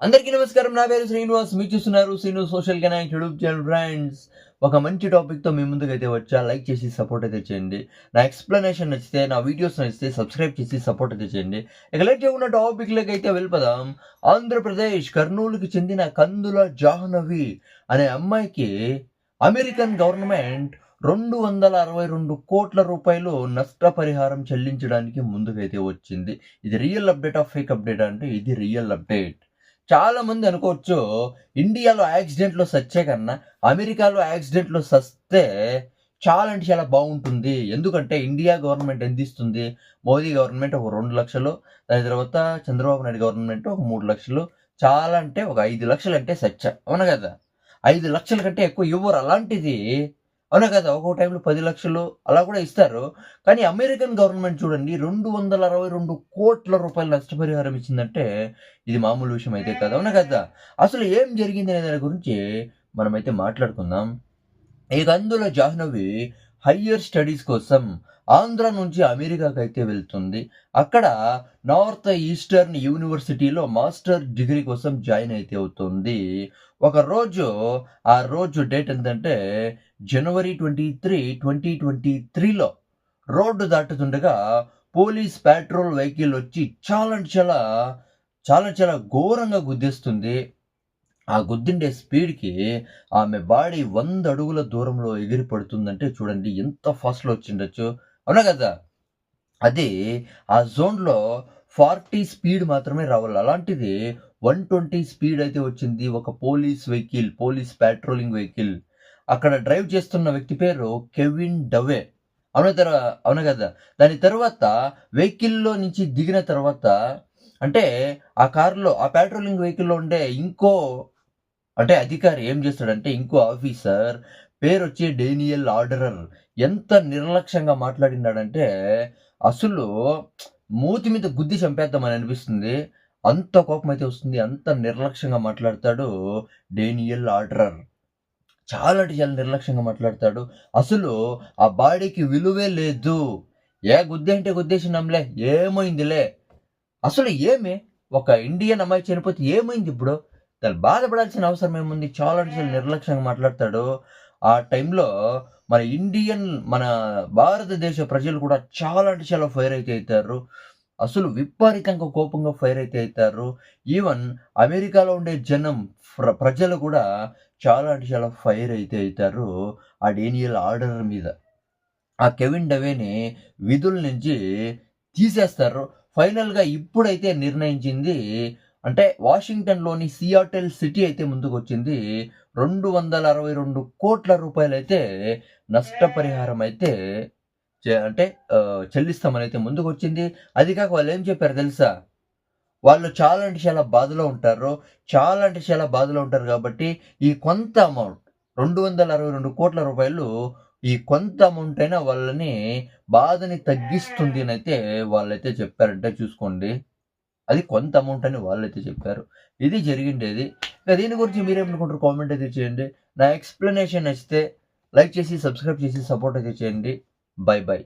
అందరికీ నమస్కారం. నా పేరు శ్రీనివాస్. మీరు చూస్తున్నారు Srinu social connect YouTube channel. Friends, ఒక మంచి టాపిక్తో మీ ముందుకైతే వచ్చా. లైక్ చేసి సపోర్ట్ అయితే చేయండి. నా ఎక్స్ప్లెనేషన్ నచ్చితే, నా వీడియోస్ నచ్చితే సబ్స్క్రైబ్ చేసి సపోర్ట్ అయితే చేయండి. ఇక లేట్ చేయకుండా టాపిక్లోకి అయితే వెళ్ళిపోదాం. ఆంధ్రప్రదేశ్ కర్నూలుకి చెందిన కందుల జాహ్నవి అనే అమ్మాయికి అమెరికన్ గవర్నమెంట్ 262 కోట్ల రూపాయలు నష్టపరిహారం చెల్లించడానికి ముందుకైతే వచ్చింది. ఇది real update of fake update అంటే ఇది రియల్ అప్డేట్. చాలా మంది అనుకోవచ్చు, ఇండియాలో యాక్సిడెంట్‌లో సచ్చే కన్నా అమెరికాలో యాక్సిడెంట్‌లో సస్తే చాలా అంటే చాలా బాగుంటుంది. ఎందుకంటే ఇండియా గవర్నమెంట్ ఎంతిస్తుంది? మోదీ గవర్నమెంట్ ఒక 2,00,000, దాని తర్వాత చంద్రబాబు నాయుడు గవర్నమెంట్ ఒక 3,00,000, చాలా అంటే ఒక 5,00,000 అంటే సచ్చ. అవునా కదా! 5,00,000 కంటే ఎక్కువ ఇవ్వరు. అలాంటిది అవునా కదా! ఒక్కో టైంలో 10,00,000 అలా కూడా ఇస్తారు. కానీ అమెరికన్ గవర్నమెంట్ చూడండి 262 కోట్ల రూపాయల నష్టపరిహారం ఇచ్చిందంటే ఇది మామూలు విషయం అయితే కాదు. అవునా కదా! అసలు ఏం జరిగింది అనే దాని గురించి మనమైతే మాట్లాడుకుందాం. ఈ కందుల జాహ్నవి హయ్యర్ స్టడీస్ కోసం ఆంధ్ర నుంచి అమెరికాకైతే వెళ్తుంది. అక్కడ నార్త్ ఈస్టర్న్ యూనివర్సిటీలో మాస్టర్ డిగ్రీ కోసం జాయిన్ అయితే అవుతుంది. ఒకరోజు ఆ రోజు డేట్ ఎంతంటే జనవరి 23, 2023లో రోడ్డు దాటుతుండగా పోలీస్ పెట్రోల్ వెహికల్ వచ్చి చాలా అంటే చాలా ఘోరంగా గుద్దేస్తుంది. ఆ గుద్దిండే స్పీడ్‌కి ఆమె బాడీ 100 అడుగుల దూరంలో ఎగిరి పడుతుందంటే చూడండి ఎంత ఫాస్ట్‌లో వచ్చిండొచ్చు. అవునా కదా! అది ఆ జోన్‌లో 40 స్పీడ్ మాత్రమే రావాలి. అలాంటిది 120 స్పీడ్ అయితే వచ్చింది. ఒక police vehicle, police patrolling vehicle. అక్కడ డ్రైవ్ చేస్తున్న వ్యక్తి పేరు కెవిన్ డవే. అవునా కదా! దాని తర్వాత వెహికల్‌లో నుంచి దిగిన తర్వాత అంటే ఆ కార్‌లో ఆ పెట్రోలింగ్ వెహికల్‌లో ఉండే అధికారి ఏం చేస్తాడంటే ఇంకో ఆఫీసర్ పేరొచ్చి డేనియల్ ఆర్డరర్. ఎంత నిర్లక్ష్యంగా మాట్లాడినాడంటే అసలు మూతి మీద గుద్ది చంపేద్దామని అనిపిస్తుంది. అంత కోపమైతే వస్తుంది. అంత నిర్లక్ష్యంగా మాట్లాడతాడు డేనియల్ ఆర్డరర్. చాలా అంటే చాలా నిర్లక్ష్యంగా మాట్లాడతాడు. అసలు ఆ బాడీకి విలువే లేదు. గుద్దే అంటే గుద్దేసినాంలే, ఏమైందిలే. అసలు ఏమి? ఒక ఇండియన్ అమ్మాయి చనిపోతే ఏమైందిప్పుడు? దాన్ని బాధపడాల్సిన అవసరం ఏముంది? చాలా అంటే చాలా నిర్లక్ష్యంగా మాట్లాడతాడు. ఆ టైంలో మన భారతదేశ ప్రజలు కూడా చాలా అంటే చాలా ఫైర్ అయితే అయితారు. అసలు విపరీతంగా కోపంగా ఫైర్ అయితే అయితారు. ఈవెన్ అమెరికాలో ఉండే జనం ప్రజలు కూడా చాలా అంటే చాలా ఫైర్ అయితే అయితారు ఆ డేనియల్ ఆర్డర్ మీద. ఆ కెవిన్ డవేని విధుల నుంచి తీసేస్తారు. ఫైనల్‌గా ఇప్పుడైతే నిర్ణయించింది అంటే వాషింగ్టన్‌లోని సియాటెల్ సిటీ అయితే ముందుకొచ్చింది. 262 కోట్ల రూపాయలైతే నష్టపరిహారం అయితే అంటే చెల్లిస్తామనైతే ముందుకొచ్చింది. అది కాక వాళ్ళేం చెప్పారో తెలుసా? వాళ్ళు చాలా అంటే చాలా బాధలో ఉంటారు. చాలా అంటే చాలా బాధలో ఉంటారు కాబట్టి, ఈ కొంత అమౌంట్ 262 కోట్ల రూపాయలు ఈ కొంత అమౌంట్ అయినా వాళ్ళని బాధని తగ్గిస్తుంది అనైతే వాళ్ళైతే చెప్పారంటే చూసుకోండి. అది కొంత అమౌంట్ అని వాళ్ళైతే చెప్పారు. ఇది జరిగిండేది. ఇక దీని గురించి మీరేమనుకుంటారో కామెంట్ అయితే చేయండి. నా ఎక్స్‌ప్లనేషన్ నచ్చితే లైక్ చేసి, సబ్స్క్రైబ్ చేసి సపోర్ట్ అయితే చేయండి. బై.